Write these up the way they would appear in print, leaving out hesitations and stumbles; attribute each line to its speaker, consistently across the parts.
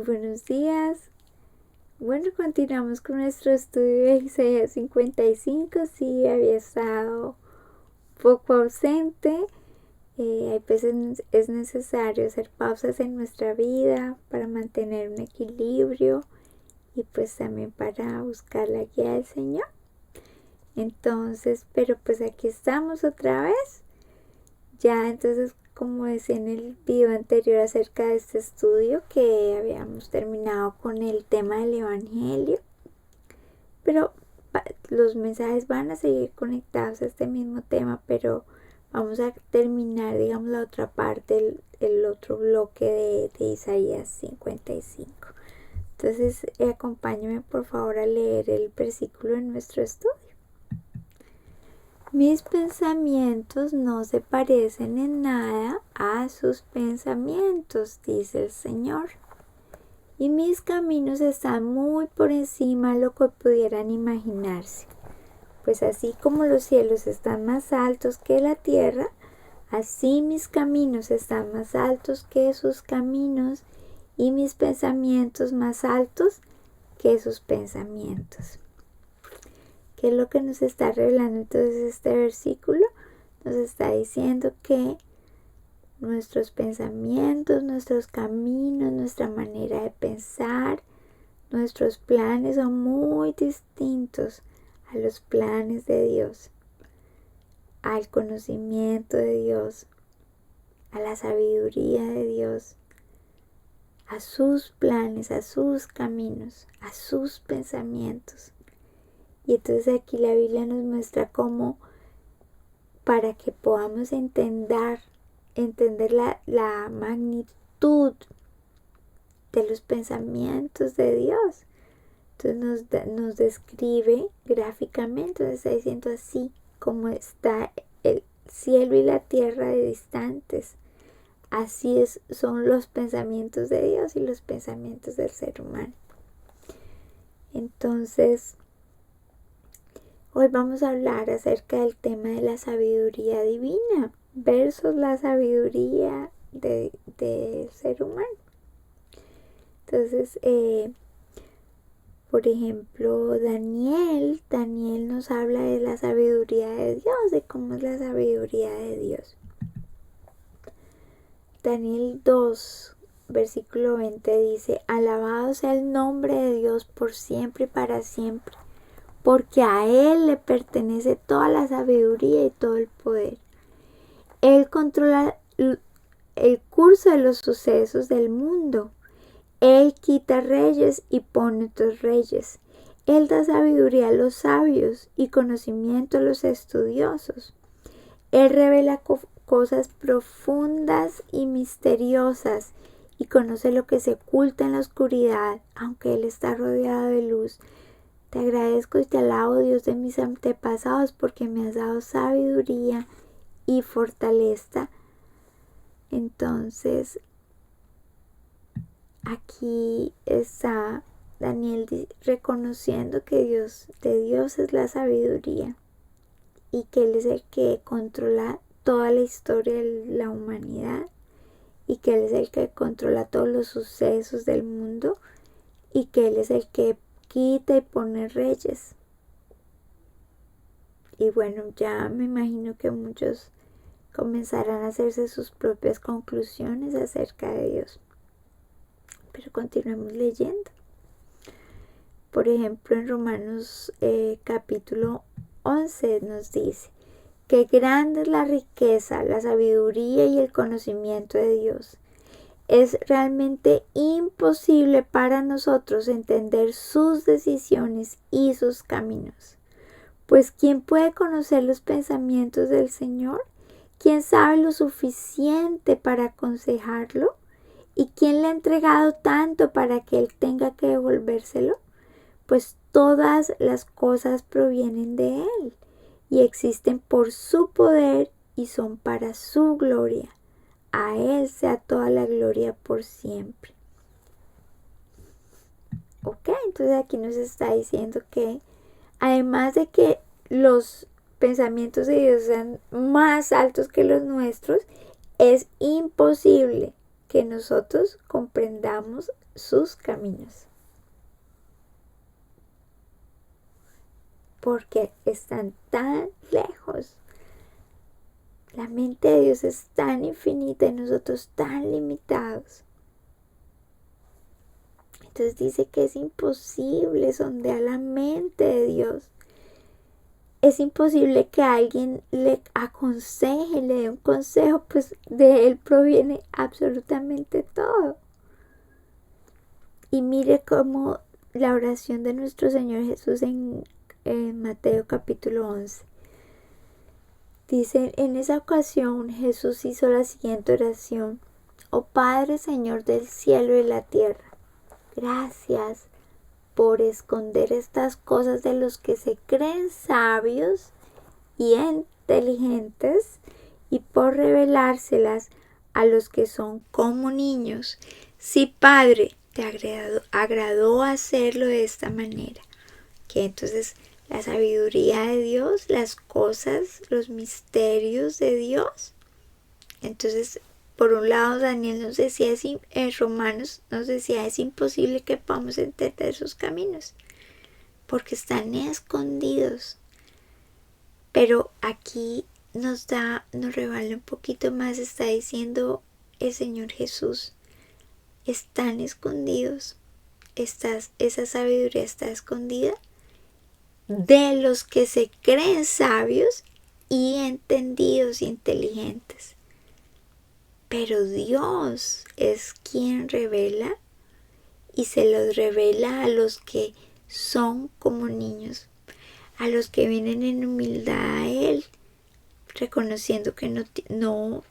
Speaker 1: buenos días. Bueno, continuamos con nuestro estudio de Isaías 55. Sí, había estado poco ausente. Hay veces es necesario hacer pausas en nuestra vida para mantener un equilibrio y pues también para buscar la guía del Señor. Entonces, pero pues aquí estamos otra vez. Ya entonces, como decía en el video anterior acerca de este estudio, que habíamos terminado con el tema del Evangelio, pero los mensajes van a seguir conectados a este mismo tema, pero vamos a terminar, digamos, la otra parte, el otro bloque de Isaías 55. Entonces, acompáñame por favor a leer el versículo en nuestro estudio. Mis pensamientos no se parecen en nada a sus pensamientos, dice el Señor. Y mis caminos están muy por encima de lo que pudieran imaginarse. Pues así como los cielos están más altos que la tierra, así mis caminos están más altos que sus caminos y mis pensamientos más altos que sus pensamientos. ¿Qué es lo que nos está revelando entonces este versículo? Nos está diciendo que nuestros pensamientos, nuestros caminos, nuestra manera de pensar, nuestros planes son muy distintos a los planes de Dios, al conocimiento de Dios, a la sabiduría de Dios, a sus planes, a sus caminos, a sus pensamientos. Y entonces aquí la Biblia nos muestra cómo, para que podamos entender la magnitud de los pensamientos de Dios. Entonces nos describe gráficamente, nos está diciendo así como está el cielo y la tierra de distantes. Así son los pensamientos de Dios y los pensamientos del ser humano. Entonces, hoy vamos a hablar acerca del tema de la sabiduría divina versus la sabiduría del ser humano. Entonces, por ejemplo, Daniel nos habla de la sabiduría de Dios, de cómo es la sabiduría de Dios. Daniel 2, versículo 20 dice: alabado sea el nombre de Dios por siempre y para siempre, porque a Él le pertenece toda la sabiduría y todo el poder. Él controla el curso de los sucesos del mundo. Él quita reyes y pone otros reyes. Él da sabiduría a los sabios y conocimiento a los estudiosos. Él revela cosas profundas y misteriosas y conoce lo que se oculta en la oscuridad, aunque Él está rodeado de luz. Te agradezco y te alabo, Dios de mis antepasados, porque me has dado sabiduría y fortaleza. Entonces, aquí está Daniel reconociendo que de Dios es la sabiduría y que Él es el que controla toda la historia de la humanidad y que Él es el que controla todos los sucesos del mundo y que Él es el que quita y pone reyes. Y bueno, ya me imagino que muchos comenzarán a hacerse sus propias conclusiones acerca de Dios. Pero continuemos leyendo. Por ejemplo, en Romanos capítulo 11 nos dice: qué grande es la riqueza, la sabiduría y el conocimiento de Dios. Es realmente imposible para nosotros entender sus decisiones y sus caminos. Pues ¿quién puede conocer los pensamientos del Señor? ¿Quién sabe lo suficiente para aconsejarlo? ¿Y quién le ha entregado tanto para que Él tenga que devolvérselo? Pues todas las cosas provienen de Él y existen por su poder y son para su gloria. A Él sea toda la gloria por siempre. Ok, entonces aquí nos está diciendo que además de que los pensamientos de Dios sean más altos que los nuestros, es imposible que nosotros comprendamos sus caminos. Porque están tan lejos. La mente de Dios es tan infinita y nosotros tan limitados. Entonces dice que es imposible sondear la mente de Dios. Es imposible que alguien le aconseje, le dé un consejo, pues de Él proviene absolutamente todo. Y mire cómo la oración de nuestro Señor Jesús en Mateo capítulo 11. Dice, en esa ocasión Jesús hizo la siguiente oración. Oh Padre, Señor del cielo y la tierra, gracias por esconder estas cosas de los que se creen sabios y inteligentes y por revelárselas a los que son como niños. Sí, Padre, te agradó hacerlo de esta manera. Que entonces la sabiduría de Dios, las cosas, los misterios de Dios. Entonces, por un lado, Daniel nos decía, Romanos nos decía, es imposible que podamos entender sus caminos, porque están escondidos. Pero aquí nos revela un poquito más, está diciendo el Señor Jesús, están escondidos, esa sabiduría está escondida de los que se creen sabios y entendidos, inteligentes. Pero Dios es quien revela y se los revela a los que son como niños, a los que vienen en humildad a Él, reconociendo que no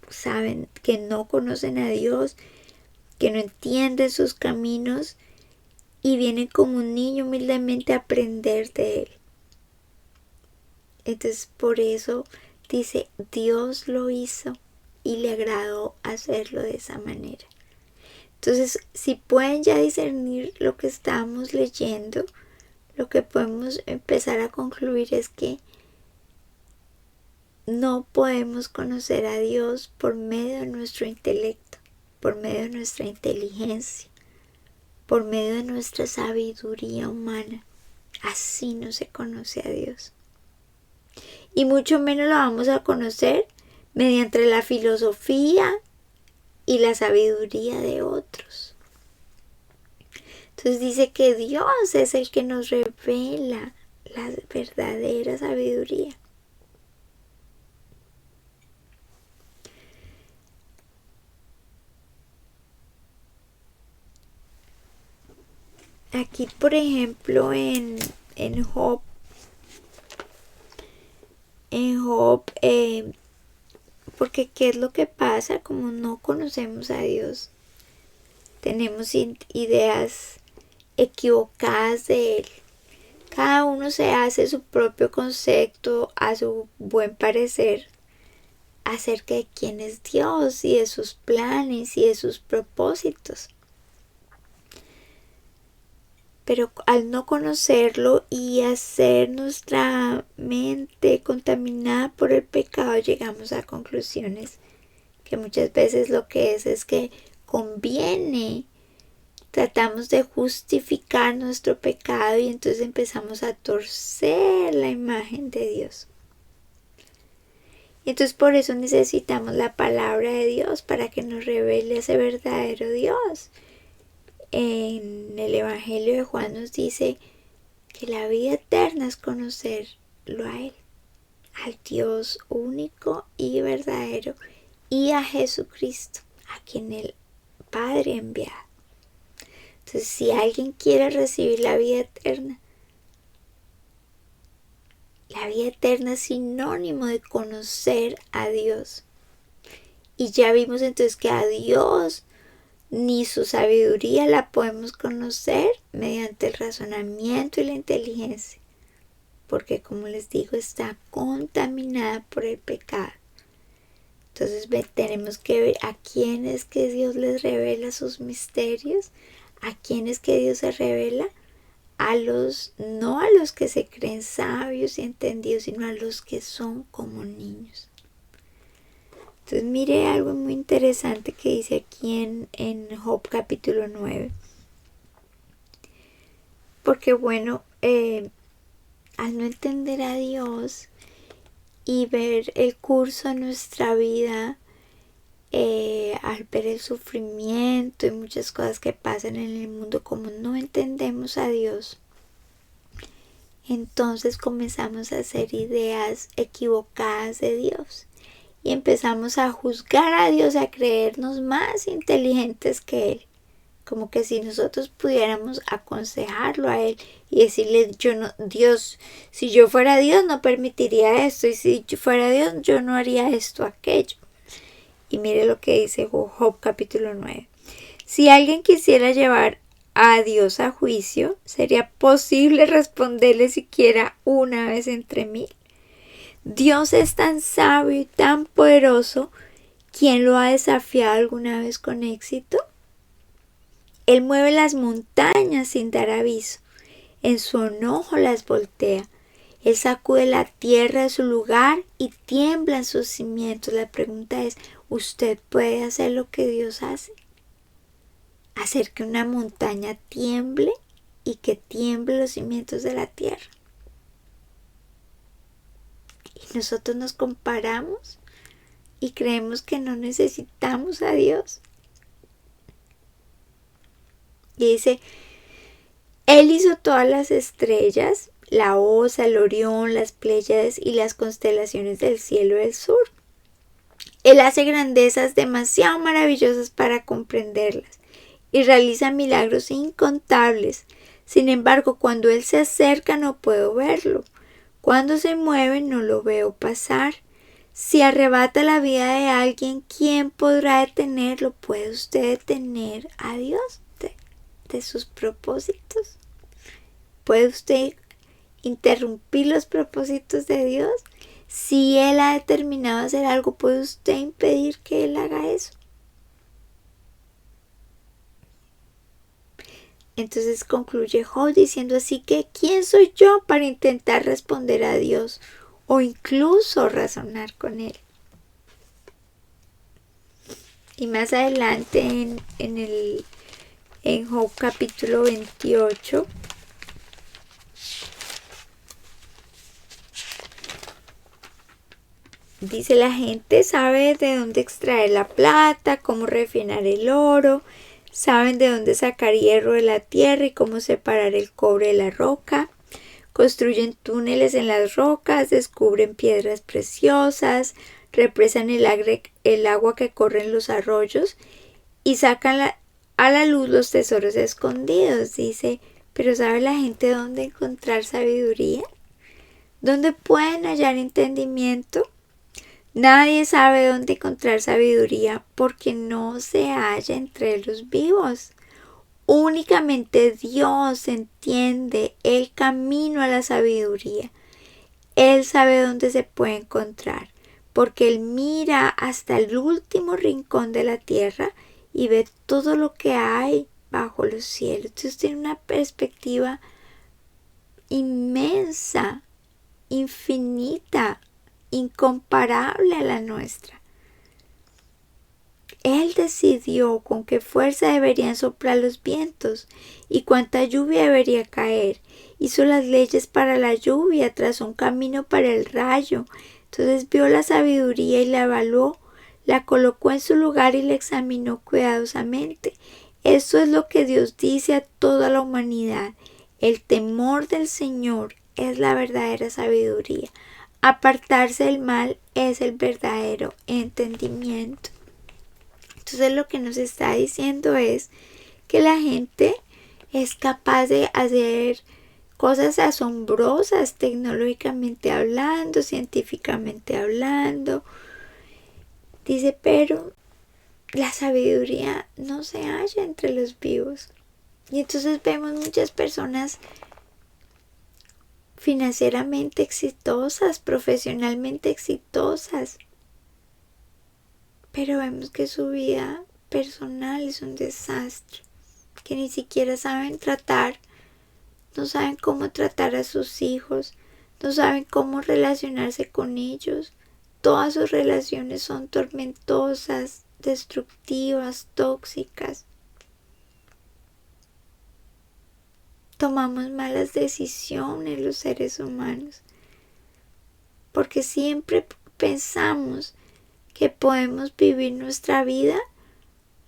Speaker 1: saben, que no conocen a Dios, que no entienden sus caminos y vienen como un niño humildemente a aprender de Él. Entonces por eso dice, Dios lo hizo y le agradó hacerlo de esa manera. Entonces, si pueden ya discernir lo que estamos leyendo, lo que podemos empezar a concluir es que no podemos conocer a Dios por medio de nuestro intelecto, por medio de nuestra inteligencia, por medio de nuestra sabiduría humana. Así no se conoce a Dios. Y mucho menos lo vamos a conocer mediante la filosofía y la sabiduría de otros. Entonces dice que Dios es el que nos revela la verdadera sabiduría. Aquí, por ejemplo, en Job, porque ¿qué es lo que pasa? Como no conocemos a Dios, tenemos ideas equivocadas de Él. Cada uno se hace su propio concepto a su buen parecer acerca de quién es Dios y de sus planes y de sus propósitos. Pero al no conocerlo y hacer nuestra mente contaminada por el pecado, llegamos a conclusiones que muchas veces lo que es que conviene. Tratamos de justificar nuestro pecado y entonces empezamos a torcer la imagen de Dios. Y entonces por eso necesitamos la palabra de Dios para que nos revele ese verdadero Dios. En el Evangelio de Juan nos dice que la vida eterna es conocerlo a Él, al Dios único y verdadero, y a Jesucristo, a quien el Padre ha enviado. Entonces, si alguien quiere recibir la vida eterna es sinónimo de conocer a Dios. Y ya vimos entonces que a Dios ni su sabiduría la podemos conocer mediante el razonamiento y la inteligencia, porque como les digo, está contaminada por el pecado. Entonces tenemos que ver a quién es que Dios les revela sus misterios, a quién es que Dios se revela, no a los que se creen sabios y entendidos, sino a los que son como niños. Entonces mire algo muy interesante que dice aquí en Job capítulo 9. Porque bueno, al no entender a Dios y ver el curso de nuestra vida, al ver el sufrimiento y muchas cosas que pasan en el mundo, como no entendemos a Dios, entonces comenzamos a hacer ideas equivocadas de Dios y empezamos a juzgar a Dios, a creernos más inteligentes que Él. Como que si nosotros pudiéramos aconsejarlo a Él y decirle, Dios, si yo fuera Dios no permitiría esto, y si yo fuera Dios yo no haría esto, aquello. Y mire lo que dice Job capítulo 9. Si alguien quisiera llevar a Dios a juicio, ¿sería posible responderle siquiera una vez entre 1000? Dios es tan sabio y tan poderoso, ¿quién lo ha desafiado alguna vez con éxito? Él mueve las montañas sin dar aviso. En su enojo las voltea. Él sacude la tierra de su lugar y tiemblan sus cimientos. La pregunta es, ¿usted puede hacer lo que Dios hace? Hacer que una montaña tiemble y que tiemble los cimientos de la tierra. Y nosotros nos comparamos y creemos que no necesitamos a Dios. Y dice, Él hizo todas las estrellas, la Osa, el Orión, las Pléyades y las constelaciones del cielo del sur. Él hace grandezas demasiado maravillosas para comprenderlas y realiza milagros incontables. Sin embargo, cuando Él se acerca no puedo verlo. Cuando se mueve no lo veo pasar. Si arrebata la vida de alguien, ¿quién podrá detenerlo? ¿Puede usted detener a Dios de sus propósitos? ¿Puede usted interrumpir los propósitos de Dios? Si Él ha determinado hacer algo, ¿puede usted impedir que Él haga eso? Entonces concluye Job diciendo así que ¿quién soy yo para intentar responder a Dios o incluso razonar con Él? Y más adelante en Job capítulo 28 dice, la gente sabe de dónde extraer la plata, cómo refinar el oro, saben de dónde sacar hierro de la tierra y cómo separar el cobre de la roca. Construyen túneles en las rocas, descubren piedras preciosas, represan el agua que corre en los arroyos y sacan a la luz los tesoros escondidos. Dice, pero ¿sabe la gente dónde encontrar sabiduría? ¿Dónde pueden hallar entendimiento? Nadie sabe dónde encontrar sabiduría porque no se halla entre los vivos. Únicamente Dios entiende el camino a la sabiduría. Él sabe dónde se puede encontrar, porque Él mira hasta el último rincón de la tierra y ve todo lo que hay bajo los cielos. Entonces tiene una perspectiva inmensa, infinita, incomparable a la nuestra. Él decidió con qué fuerza deberían soplar los vientos y cuánta lluvia debería caer. Hizo las leyes para la lluvia, trazó un camino para el rayo. Entonces vio la sabiduría y la evaluó, la colocó en su lugar y la examinó cuidadosamente. Esto es lo que Dios dice a toda la humanidad. El temor del Señor es la verdadera sabiduría. Apartarse del mal es el verdadero entendimiento. Entonces lo que nos está diciendo es que la gente es capaz de hacer cosas asombrosas tecnológicamente hablando, científicamente hablando. Dice, pero la sabiduría no se halla entre los vivos. Y entonces vemos muchas personas financieramente exitosas, profesionalmente exitosas, pero vemos que su vida personal es un desastre, que ni siquiera saben tratar, no saben cómo tratar a sus hijos, no saben cómo relacionarse con ellos. todas sus relaciones son tormentosas, destructivas, tóxicas. Tomamos malas decisiones los seres humanos, porque siempre pensamos que podemos vivir nuestra vida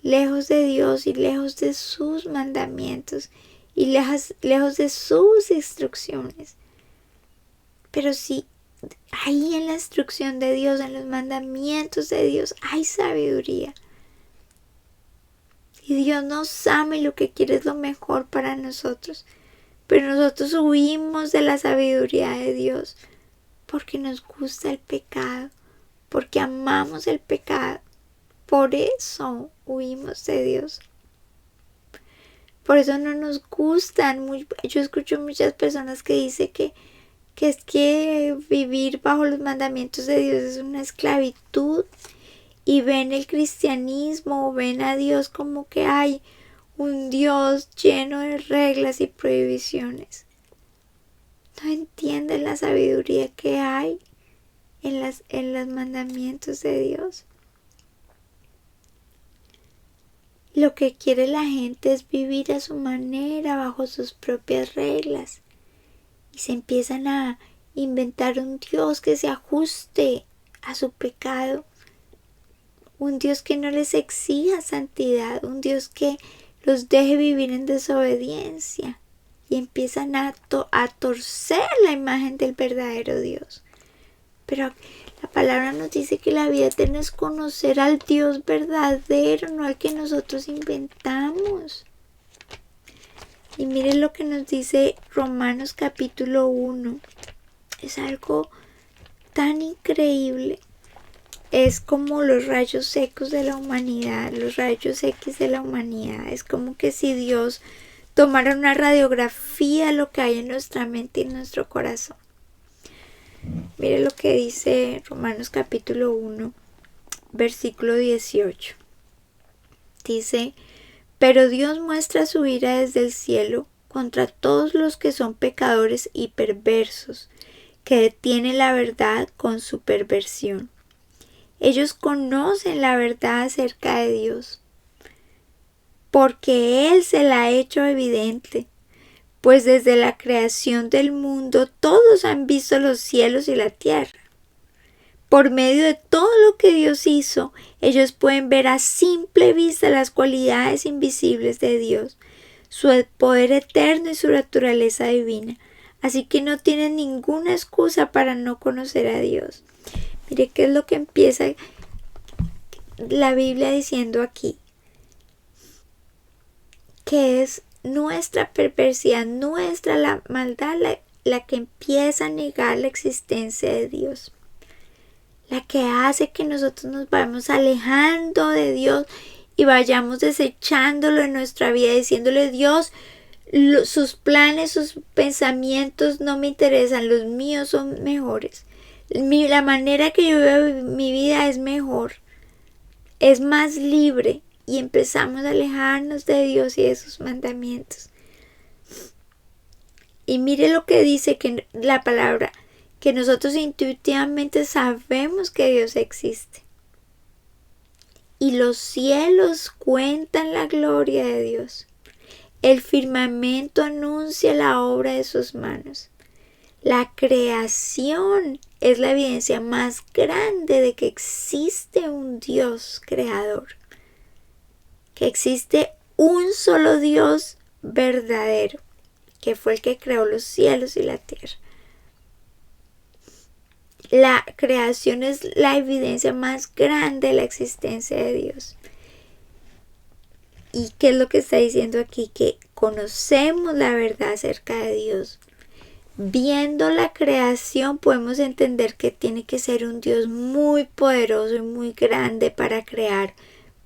Speaker 1: lejos de Dios y lejos de sus mandamientos y lejos de sus instrucciones. Pero si ahí en la instrucción de Dios, en los mandamientos de Dios, hay sabiduría. Y Dios nos ama y lo que quiere es lo mejor para nosotros. Pero nosotros huimos de la sabiduría de Dios porque nos gusta el pecado, porque amamos el pecado. Por eso huimos de Dios. Por eso no nos gustan. Yo escucho muchas personas que dicen que es que vivir bajo los mandamientos de Dios es una esclavitud, y ven el cristianismo, ven a Dios como que hay un Dios lleno de reglas y prohibiciones. No entienden la sabiduría que hay en los mandamientos de Dios. Lo que quiere la gente es vivir a su manera, bajo sus propias reglas. Y se empiezan a inventar un Dios que se ajuste a su pecado. Un Dios que no les exija santidad. Un Dios que los deje vivir en desobediencia. Y empiezan a torcer la imagen del verdadero Dios. Pero la palabra nos dice que la vida eterna es conocer al Dios verdadero, no al que nosotros inventamos. Y miren lo que nos dice Romanos capítulo 1. Es algo tan increíble. Es como los rayos secos de la humanidad, los rayos X de la humanidad. Es como que si Dios tomara una radiografía de lo que hay en nuestra mente y en nuestro corazón. Miren lo que dice Romanos capítulo 1, versículo 18. Dice: pero Dios muestra su ira desde el cielo contra todos los que son pecadores y perversos, que detienen la verdad con su perversión. Ellos conocen la verdad acerca de Dios, porque Él se la ha hecho evidente, pues desde la creación del mundo todos han visto los cielos y la tierra. Por medio de todo lo que Dios hizo, ellos pueden ver a simple vista las cualidades invisibles de Dios, su poder eterno y su naturaleza divina. Así que no tienen ninguna excusa para no conocer a Dios. Mire qué es lo que empieza la Biblia diciendo aquí. Que es nuestra perversidad, la maldad, la que empieza a negar la existencia de Dios. La que hace que nosotros nos vayamos alejando de Dios y vayamos desechándolo en nuestra vida, diciéndole: Dios, sus planes, sus pensamientos no me interesan, los míos son mejores. La manera que yo veo mi vida es mejor, es más libre, y empezamos a alejarnos de Dios y de sus mandamientos. Y mire lo que dice que la palabra, que nosotros intuitivamente sabemos que Dios existe. Y los cielos cuentan la gloria de Dios. El firmamento anuncia la obra de sus manos. La creación es la evidencia más grande de que existe un Dios creador. Que existe un solo Dios verdadero, que fue el que creó los cielos y la tierra. La creación es la evidencia más grande de la existencia de Dios. ¿Y qué es lo que está diciendo aquí? Que conocemos la verdad acerca de Dios. Viendo la creación podemos entender que tiene que ser un Dios muy poderoso y muy grande para crear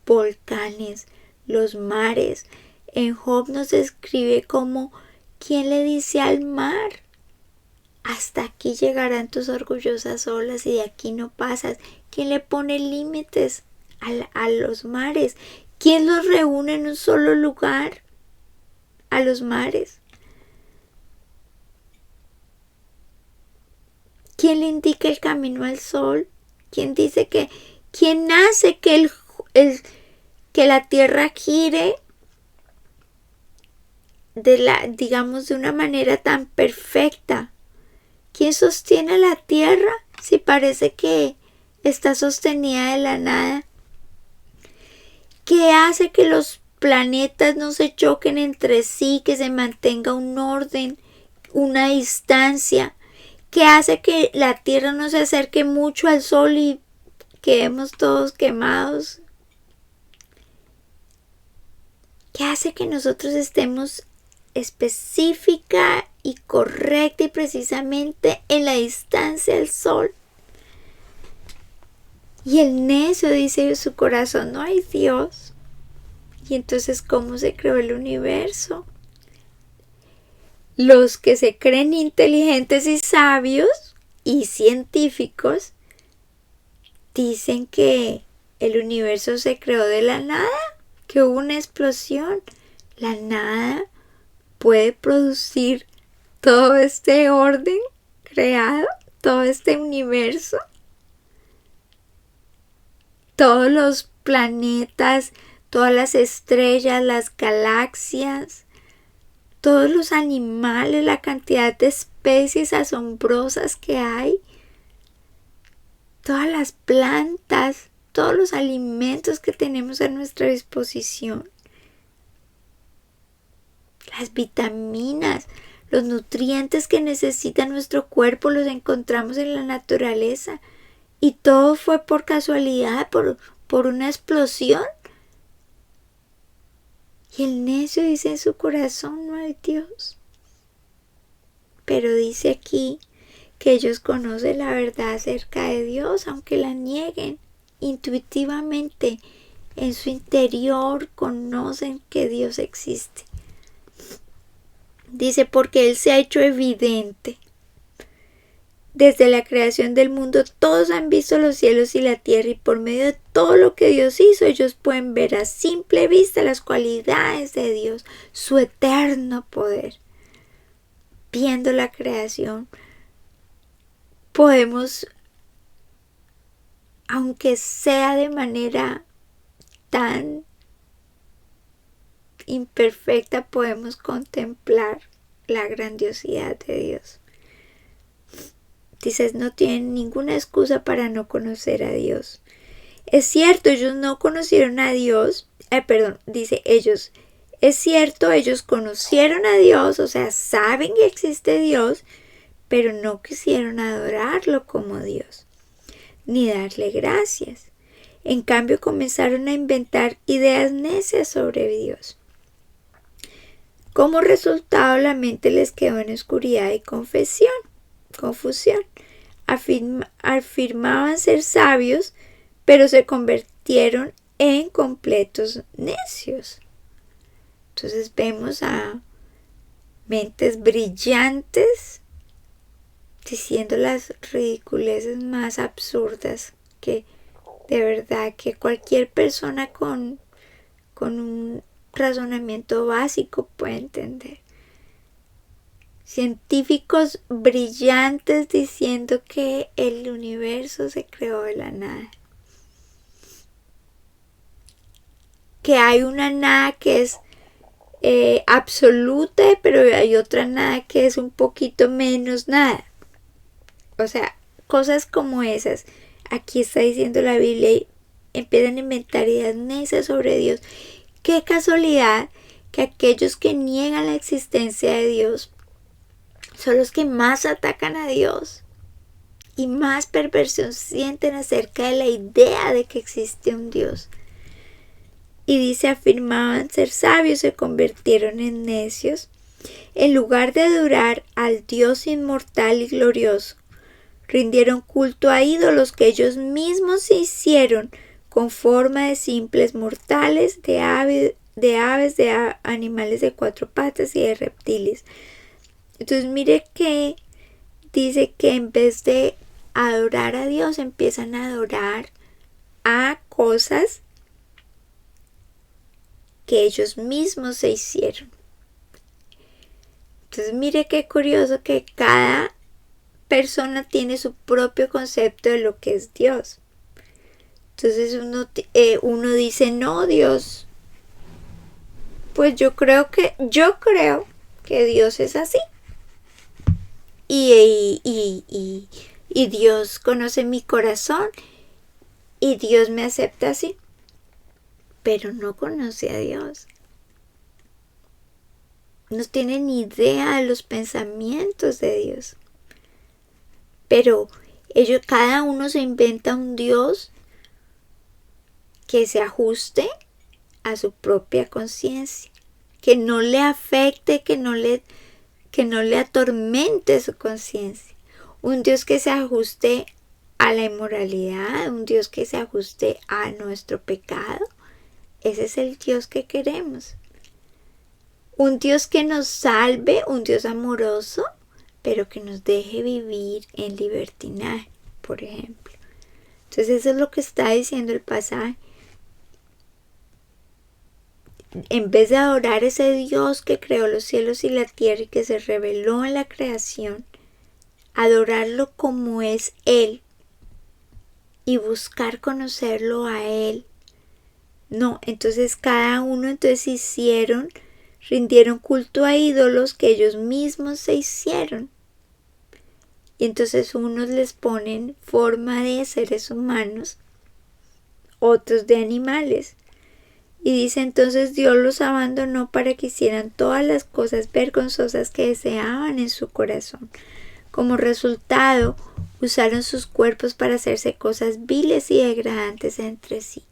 Speaker 1: volcanes, los mares. En Job nos describe como: ¿quién le dice al mar: hasta aquí llegarán tus orgullosas olas y de aquí no pasas? ¿Quién le pone límites a los mares? ¿Quién los reúne en un solo lugar a los mares? ¿Quién le indica el camino al sol? ¿Quién dice que, quién hace que que la tierra gire digamos, de una manera tan perfecta? ¿Quién sostiene la tierra si parece que está sostenida de la nada? ¿Qué hace que los planetas no se choquen entre sí, que se mantenga un orden, una distancia? ¿Qué hace que la tierra no se acerque mucho al sol y quedemos todos quemados? ¿Qué hace que nosotros estemos específica y correcta y precisamente en la distancia del sol? Y el necio dice en su corazón: no hay Dios. Y entonces, ¿cómo se creó el universo? Los que se creen inteligentes y sabios y científicos dicen que el universo se creó de la nada, que hubo una explosión. La nada puede producir todo este orden creado, todo este universo, todos los planetas, todas las estrellas, las galaxias, todos los animales, la cantidad de especies asombrosas que hay, todas las plantas, todos los alimentos que tenemos a nuestra disposición, las vitaminas, los nutrientes que necesita nuestro cuerpo los encontramos en la naturaleza. Y todo fue por casualidad, por una explosión. Y el necio dice en su corazón: no hay Dios. Pero dice aquí que ellos conocen la verdad acerca de Dios, aunque la nieguen. Intuitivamente, en su interior, conocen que Dios existe. Dice: porque Él se ha hecho evidente. Desde la creación del mundo todos han visto los cielos y la tierra, y por medio de todo lo que Dios hizo, ellos pueden ver a simple vista las cualidades de Dios, su eterno poder. Viendo la creación, podemos, aunque sea de manera tan imperfecta, podemos contemplar la grandiosidad de Dios. Dices: no tienen ninguna excusa para no conocer a Dios. Es cierto, ellos no conocieron a Dios. Dice ellos. Es cierto, ellos conocieron a Dios, o sea, saben que existe Dios, pero no quisieron adorarlo como Dios, ni darle gracias. En cambio, comenzaron a inventar ideas necias sobre Dios. Como resultado, la mente les quedó en oscuridad y confusión. Afirmaban ser sabios, pero se convirtieron en completos necios. Entonces vemos a mentes brillantes diciendo las ridiculeces más absurdas que de verdad que cualquier persona con un razonamiento básico puede entender. Científicos brillantes diciendo que el universo se creó de la nada. Que hay una nada que es absoluta, pero hay otra nada que es un poquito menos nada. O sea, cosas como esas. Aquí está diciendo la Biblia y empiezan a inventar ideas necias sobre Dios. Qué casualidad que aquellos que niegan la existencia de Dios son los que más atacan a Dios y más perversión sienten acerca de la idea de que existe un Dios. Y dice: afirmaban ser sabios, se convirtieron en necios. En lugar de adorar al Dios inmortal y glorioso, rindieron culto a ídolos que ellos mismos se hicieron con forma de simples mortales, de aves, de animales de cuatro patas y de reptiles. Entonces mire que dice que en vez de adorar a Dios, empiezan a adorar a cosas que ellos mismos se hicieron. Entonces mire qué curioso que cada persona tiene su propio concepto de lo que es Dios. Entonces uno dice, no, Dios, pues yo creo que Dios es así. Y Dios conoce mi corazón y Dios me acepta así. Pero no conoce a Dios. No tiene ni idea de los pensamientos de Dios. Pero cada uno se inventa un Dios que se ajuste a su propia conciencia, que no le afecte, que no le atormente su conciencia. Un Dios que se ajuste a la inmoralidad, un Dios que se ajuste a nuestro pecado. Ese es el Dios que queremos. Un Dios que nos salve, un Dios amoroso, pero que nos deje vivir en libertinaje, por ejemplo. Entonces eso es lo que está diciendo el pasaje. En vez de adorar a ese Dios que creó los cielos y la tierra y que se reveló en la creación, adorarlo como es Él y buscar conocerlo a Él. No, entonces cada uno rindieron culto a ídolos que ellos mismos se hicieron. Y entonces unos les ponen forma de seres humanos, otros de animales. Y dice, entonces Dios los abandonó para que hicieran todas las cosas vergonzosas que deseaban en su corazón. Como resultado, usaron sus cuerpos para hacerse cosas viles y degradantes entre sí.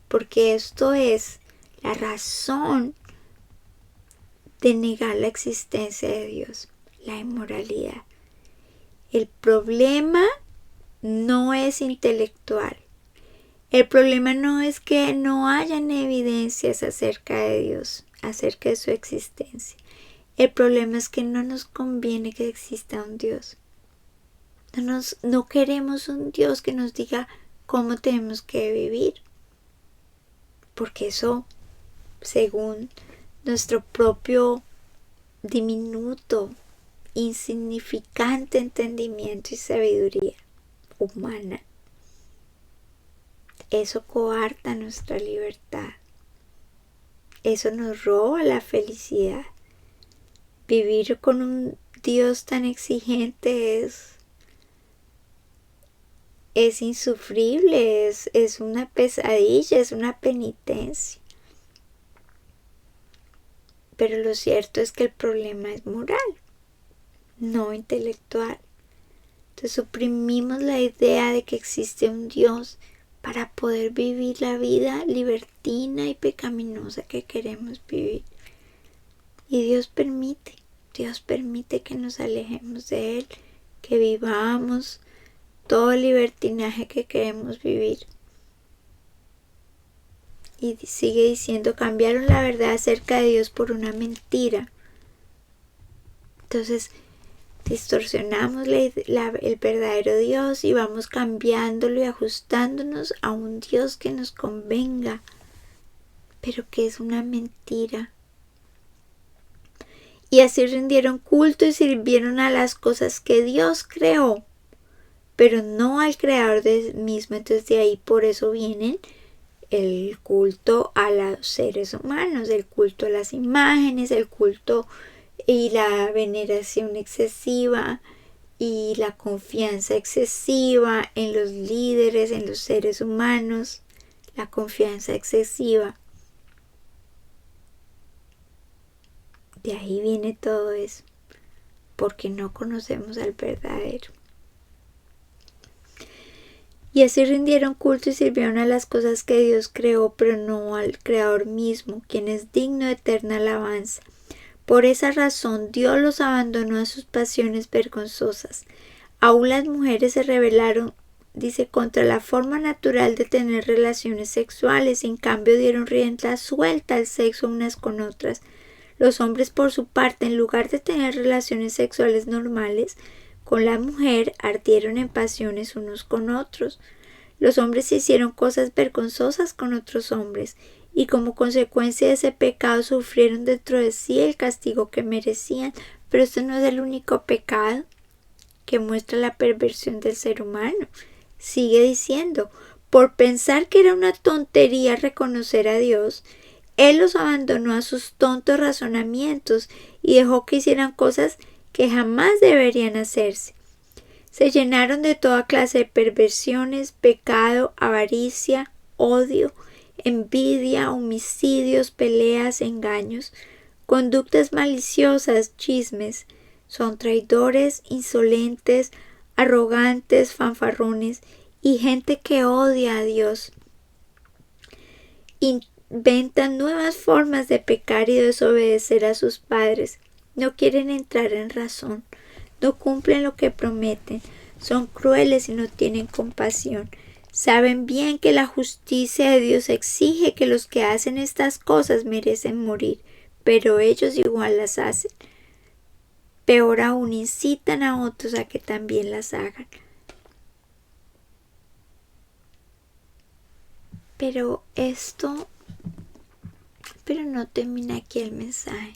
Speaker 1: Porque esto es la razón de negar la existencia de Dios, la inmoralidad. El problema no es intelectual. El problema no es que no hayan evidencias acerca de Dios, acerca de su existencia. El problema es que no nos conviene que exista un Dios. No queremos un Dios que nos diga cómo tenemos que vivir. Porque eso, según nuestro propio diminuto, insignificante entendimiento y sabiduría humana, eso coarta nuestra libertad. Eso nos roba la felicidad. Vivir con un Dios tan exigente es insufrible, es una pesadilla, es una penitencia. Pero lo cierto es que el problema es moral, no intelectual. Entonces suprimimos la idea de que existe un Dios para poder vivir la vida libertina y pecaminosa que queremos vivir. Y Dios permite que nos alejemos de Él, que vivamos todo el libertinaje que queremos vivir. Y sigue diciendo, cambiaron la verdad acerca de Dios por una mentira. Entonces, distorsionamos el verdadero Dios y vamos cambiándolo y ajustándonos a un Dios que nos convenga, pero que es una mentira. Y así rindieron culto y sirvieron a las cosas que Dios creó, pero no al creador mismo. Entonces de ahí por eso vienen el culto a los seres humanos, el culto a las imágenes, el culto y la veneración excesiva y la confianza excesiva en los líderes, en los seres humanos, la confianza excesiva. De ahí viene todo eso, porque no conocemos al verdadero. Y así rindieron culto y sirvieron a las cosas que Dios creó, pero no al Creador mismo, quien es digno de eterna alabanza. Por esa razón Dios los abandonó a sus pasiones vergonzosas. Aún las mujeres se rebelaron, dice, contra la forma natural de tener relaciones sexuales, y en cambio dieron rienda suelta al sexo unas con otras. Los hombres, por su parte, en lugar de tener relaciones sexuales normales con la mujer, ardieron en pasiones unos con otros. Los hombres hicieron cosas vergonzosas con otros hombres, y como consecuencia de ese pecado sufrieron dentro de sí el castigo que merecían. Pero esto no es el único pecado que muestra la perversión del ser humano. Sigue diciendo, Por pensar que era una tontería reconocer a Dios, Él los abandonó a sus tontos razonamientos y dejó que hicieran cosas que jamás deberían hacerse. Se llenaron de toda clase de perversiones, pecado, avaricia, odio, envidia, homicidios, peleas, engaños, conductas maliciosas, chismes. Son traidores, insolentes, arrogantes, fanfarrones y gente que odia a Dios. Inventan nuevas formas de pecar y desobedecer a sus padres. No quieren entrar en razón. No cumplen lo que prometen. Son crueles y no tienen compasión. Saben bien que la justicia de Dios exige que los que hacen estas cosas merecen morir, pero ellos igual las hacen. Peor aún, incitan a otros a que también las hagan. Pero no termina aquí el mensaje.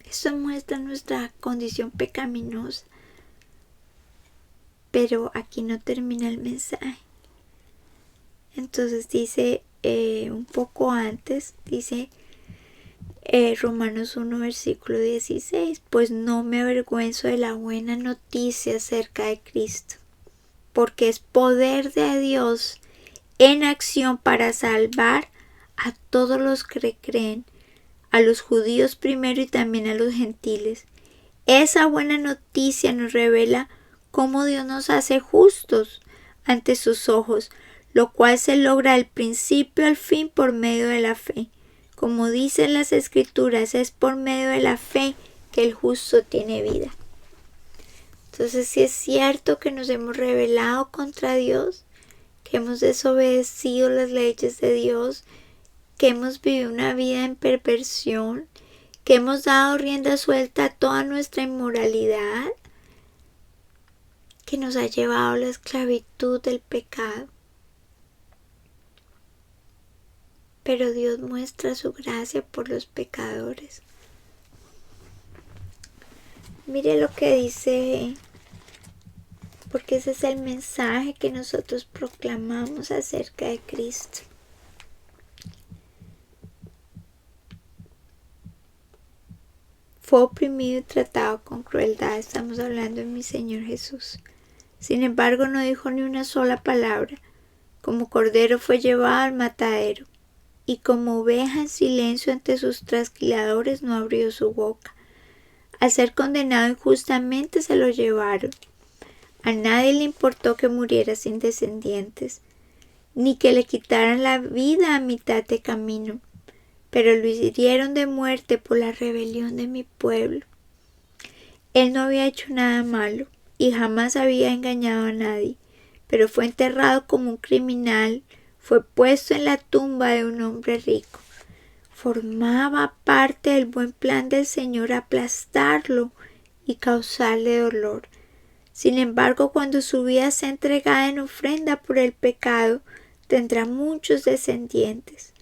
Speaker 1: Esto muestra nuestra condición pecaminosa. Pero aquí no termina el mensaje. Entonces dice, un poco antes, dice Romanos 1, versículo 16, pues no me avergüenzo de la buena noticia acerca de Cristo, porque es poder de Dios en acción para salvar a todos los que creen, a los judíos primero y también a los gentiles. Esa buena noticia nos revela cómo Dios nos hace justos ante sus ojos, lo cual se logra al principio al fin por medio de la fe. Como dicen las Escrituras, es por medio de la fe que el justo tiene vida. Entonces, si es cierto que nos hemos rebelado contra Dios, que hemos desobedecido las leyes de Dios, que hemos vivido una vida en perversión, que hemos dado rienda suelta a toda nuestra inmoralidad, que nos ha llevado a la esclavitud del pecado. Pero Dios muestra su gracia por los pecadores. Mire lo que dice, porque ese es el mensaje que nosotros proclamamos acerca de Cristo. Fue oprimido y tratado con crueldad. Estamos hablando de mi Señor Jesús. Sin embargo, no dijo ni una sola palabra. Como cordero fue llevado al matadero, y como oveja en silencio ante sus trasquiladores no abrió su boca. Al ser condenado injustamente se lo llevaron. A nadie le importó que muriera sin descendientes, ni que le quitaran la vida a mitad de camino, pero lo hirieron de muerte por la rebelión de mi pueblo. Él no había hecho nada malo y jamás había engañado a nadie, pero fue enterrado como un criminal, fue puesto en la tumba de un hombre rico. Formaba parte del buen plan del Señor aplastarlo y causarle dolor. Sin embargo, cuando su vida sea entregada en ofrenda por el pecado, tendrá muchos descendientes.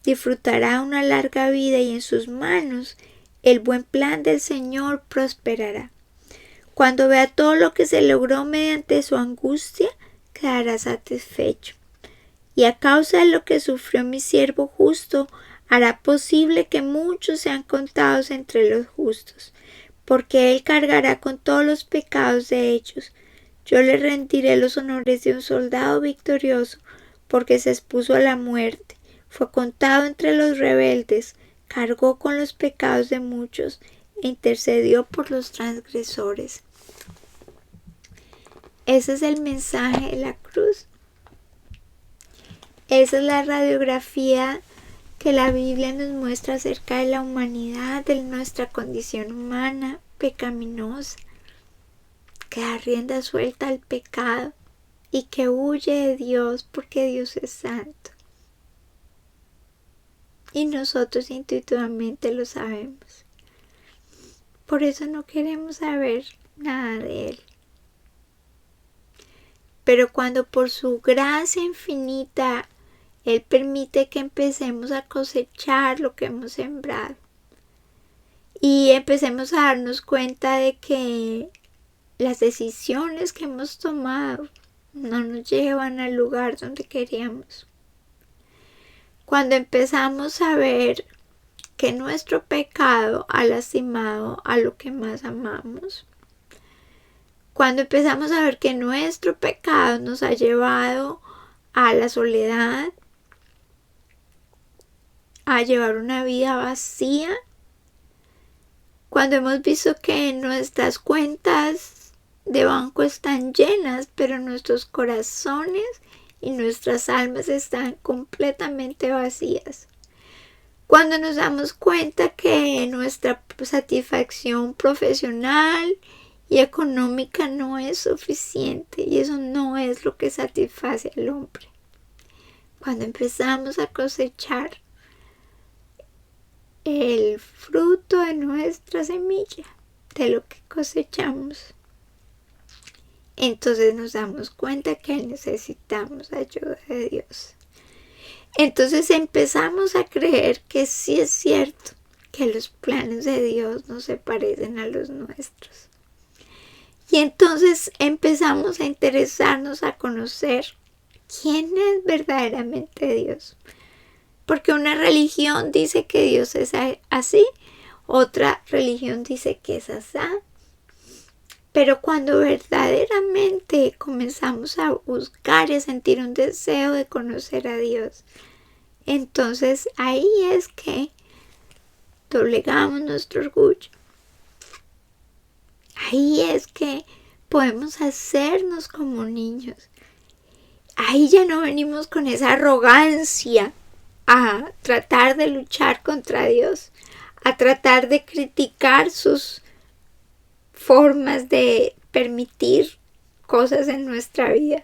Speaker 1: Disfrutará una larga vida y en sus manos el buen plan del Señor prosperará. Cuando vea todo lo que se logró mediante su angustia, quedará satisfecho. Y a causa de lo que sufrió mi siervo justo, hará posible que muchos sean contados entre los justos, porque él cargará con todos los pecados de ellos. Yo le rendiré los honores de un soldado victorioso, porque se expuso a la muerte, fue contado entre los rebeldes, cargó con los pecados de muchos e intercedió por los transgresores. Ese es el mensaje de la cruz. Esa es la radiografía que la Biblia nos muestra acerca de la humanidad, de nuestra condición humana pecaminosa, que da rienda suelta al pecado y que huye de Dios porque Dios es santo. Y nosotros intuitivamente lo sabemos. Por eso no queremos saber nada de Él. Pero cuando por su gracia infinita Él permite que empecemos a cosechar lo que hemos sembrado y empecemos a darnos cuenta de que las decisiones que hemos tomado no nos llevan al lugar donde queríamos. Cuando empezamos a ver que nuestro pecado ha lastimado a lo que más amamos, cuando empezamos a ver que nuestro pecado nos ha llevado a la soledad, a llevar una vida vacía, cuando hemos visto que nuestras cuentas de banco están llenas, pero nuestros corazones y nuestras almas están completamente vacías. Cuando nos damos cuenta que nuestra satisfacción profesional y económica no es suficiente y eso no es lo que satisface al hombre. Cuando empezamos a cosechar el fruto de nuestra semilla, de lo que cosechamos, entonces nos damos cuenta que necesitamos ayuda de Dios. Entonces empezamos a creer que sí es cierto que los planes de Dios no se parecen a los nuestros. Y entonces empezamos a interesarnos a conocer quién es verdaderamente Dios. Porque una religión dice que Dios es así, otra religión dice que es asá. Pero cuando verdaderamente comenzamos a buscar y a sentir un deseo de conocer a Dios, entonces ahí es que doblegamos nuestro orgullo. Ahí es que podemos hacernos como niños. Ahí ya no venimos con esa arrogancia a tratar de luchar contra Dios, a tratar de criticar sus formas de permitir cosas en nuestra vida.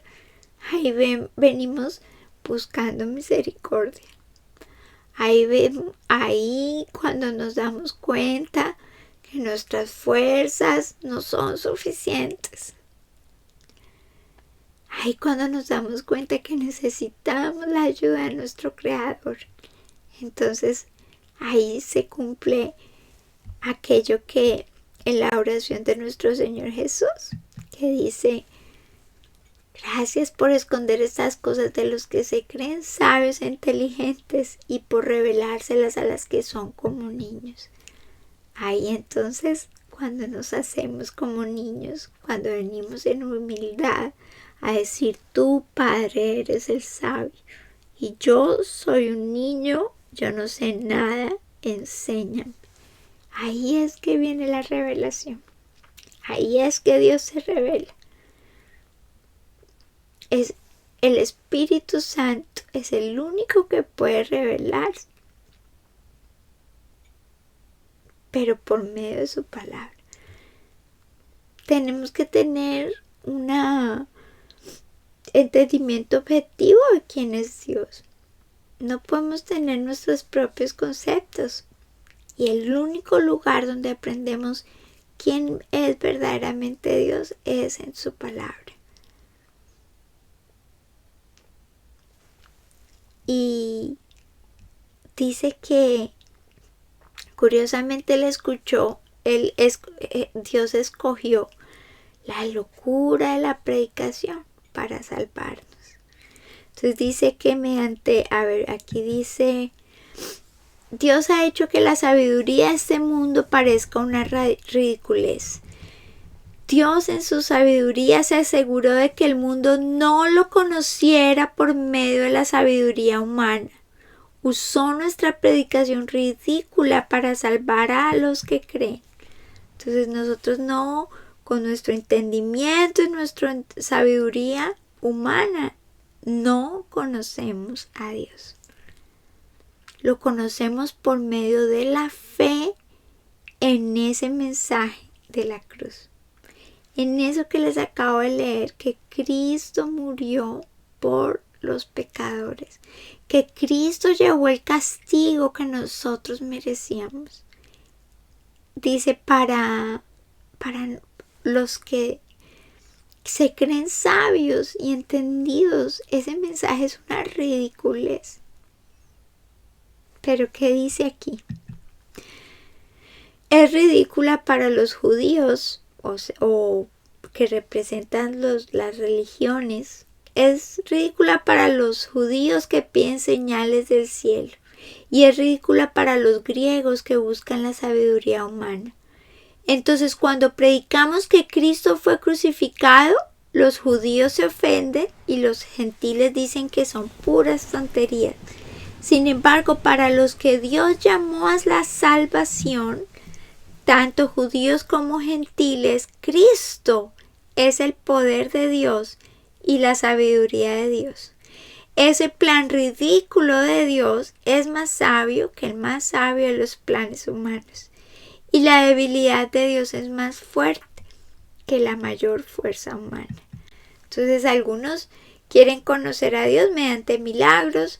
Speaker 1: Ahí venimos buscando misericordia. Ahí cuando nos damos cuenta que nuestras fuerzas no son suficientes. Ahí cuando nos damos cuenta que necesitamos la ayuda de nuestro Creador. Entonces ahí se cumple aquello que en la oración de nuestro Señor Jesús, que dice: gracias por esconder estas cosas de los que se creen sabios e inteligentes y por revelárselas a las que son como niños. Ahí entonces, cuando nos hacemos como niños, cuando venimos en humildad a decir: tú, Padre, eres el sabio y yo soy un niño, yo no sé nada, enséñame. Ahí es que viene la revelación. Ahí es que Dios se revela. Es el Espíritu Santo, es el único que puede revelarse, pero por medio de su palabra. Tenemos que tener un entendimiento objetivo de quién es Dios. No podemos tener nuestros propios conceptos. Y el único lugar donde aprendemos quién es verdaderamente Dios es en su palabra. Y dice que curiosamente Dios escogió la locura de la predicación para salvarnos. Entonces dice que aquí dice: Dios ha hecho que la sabiduría de este mundo parezca una ridiculez. Dios en su sabiduría se aseguró de que el mundo no lo conociera por medio de la sabiduría humana. Usó nuestra predicación ridícula para salvar a los que creen. Entonces nosotros no, con nuestro entendimiento y nuestra sabiduría humana, no conocemos a Dios. Lo conocemos por medio de la fe en ese mensaje de la cruz. En eso que les acabo de leer, que Cristo murió por los pecadores, que Cristo llevó el castigo que nosotros merecíamos. Dice para los que se creen sabios y entendidos, ese mensaje es una ridiculez. Pero ¿qué dice aquí? Es ridícula para los judíos o que representan las religiones, es ridícula para los judíos que piden señales del cielo y es ridícula para los griegos que buscan la sabiduría humana. Entonces, cuando predicamos que Cristo fue crucificado, los judíos se ofenden y los gentiles dicen que son puras tonterías. Sin embargo, para los que Dios llamó a la salvación, tanto judíos como gentiles, Cristo es el poder de Dios y la sabiduría de Dios. Ese plan ridículo de Dios es más sabio que el más sabio de los planes humanos. Y la debilidad de Dios es más fuerte que la mayor fuerza humana. Entonces algunos quieren conocer a Dios mediante milagros,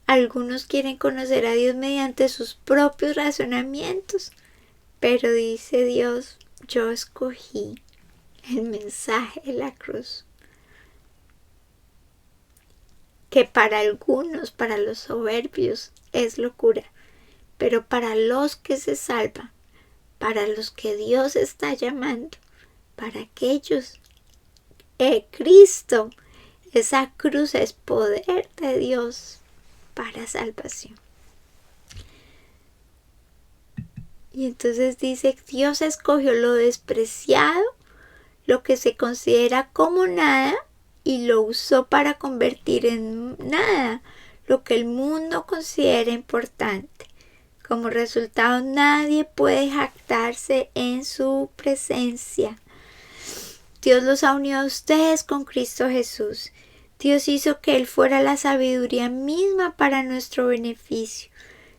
Speaker 1: algunos quieren conocer a Dios mediante sus propios razonamientos, pero dice Dios, yo escogí el mensaje de la cruz, que para algunos, para los soberbios, es locura, pero para los que se salvan, para los que Dios está llamando, para aquellos, Cristo, esa cruz es poder de Dios para salvación. Y entonces dice, Dios escogió lo despreciado, lo que se considera como nada, y lo usó para convertir en nada lo que el mundo considera importante. Como resultado, nadie puede jactarse en su presencia. Dios los ha unido a ustedes con Cristo Jesús. Dios hizo que Él fuera la sabiduría misma para nuestro beneficio.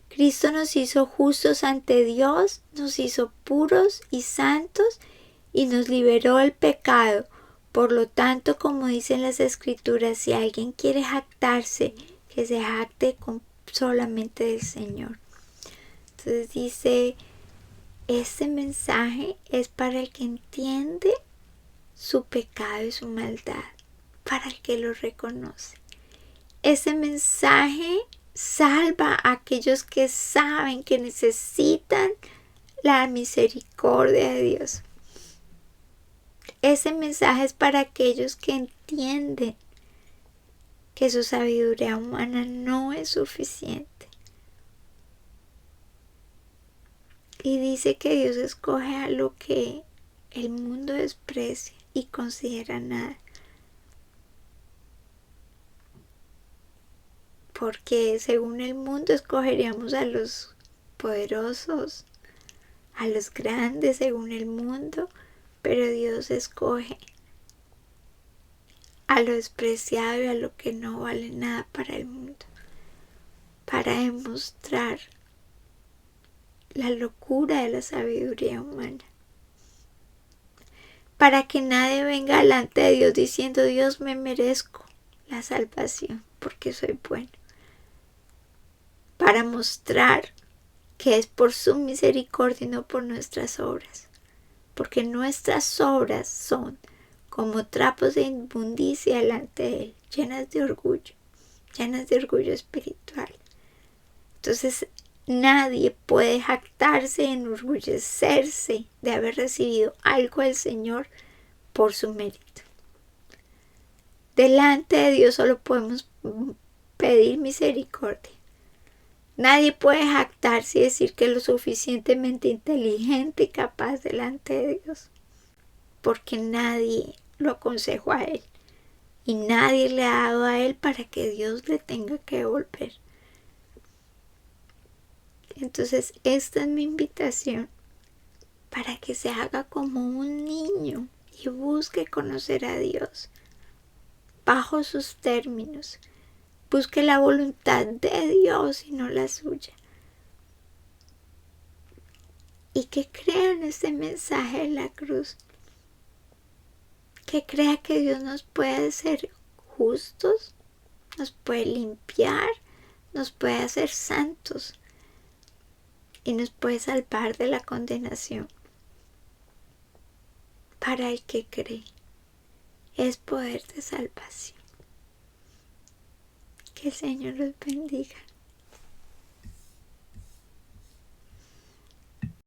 Speaker 1: Cristo nos hizo justos ante Dios, nos hizo puros y santos y nos liberó del pecado. Por lo tanto, como dicen las Escrituras, si alguien quiere jactarse, que se jacte solamente del Señor. Entonces dice, este mensaje es para el que entiende su pecado y su maldad, para el que lo reconoce. Ese mensaje salva a aquellos que saben que necesitan la misericordia de Dios. Ese mensaje es para aquellos que entienden que su sabiduría humana no es suficiente. Y dice que Dios escoge a lo que el mundo desprecia y considera nada. Porque según el mundo escogeríamos a los poderosos, a los grandes según el mundo, pero Dios escoge a lo despreciado y a lo que no vale nada para el mundo, para demostrar la locura de la sabiduría humana. Para que nadie venga delante de Dios diciendo, Dios, me merezco la salvación porque soy bueno. Para mostrar que es por su misericordia y no por nuestras obras. Porque nuestras obras son como trapos de inmundicia delante de Él, llenas de orgullo espiritual. Entonces, nadie puede jactarse, enorgullecerse de haber recibido algo del Señor por su mérito. Delante de Dios solo podemos pedir misericordia. Nadie puede jactarse y decir que es lo suficientemente inteligente y capaz delante de Dios, porque nadie lo aconsejó a Él y nadie le ha dado a Él para que Dios le tenga que devolver. Entonces, esta es mi invitación para que se haga como un niño y busque conocer a Dios bajo sus términos. Busque la voluntad de Dios y no la suya. Y que crea en este mensaje de la cruz. Que crea que Dios nos puede hacer justos, nos puede limpiar, nos puede hacer santos y nos puede salvar de la condenación. Para el que cree, es poder de salvación. Que el Señor los bendiga.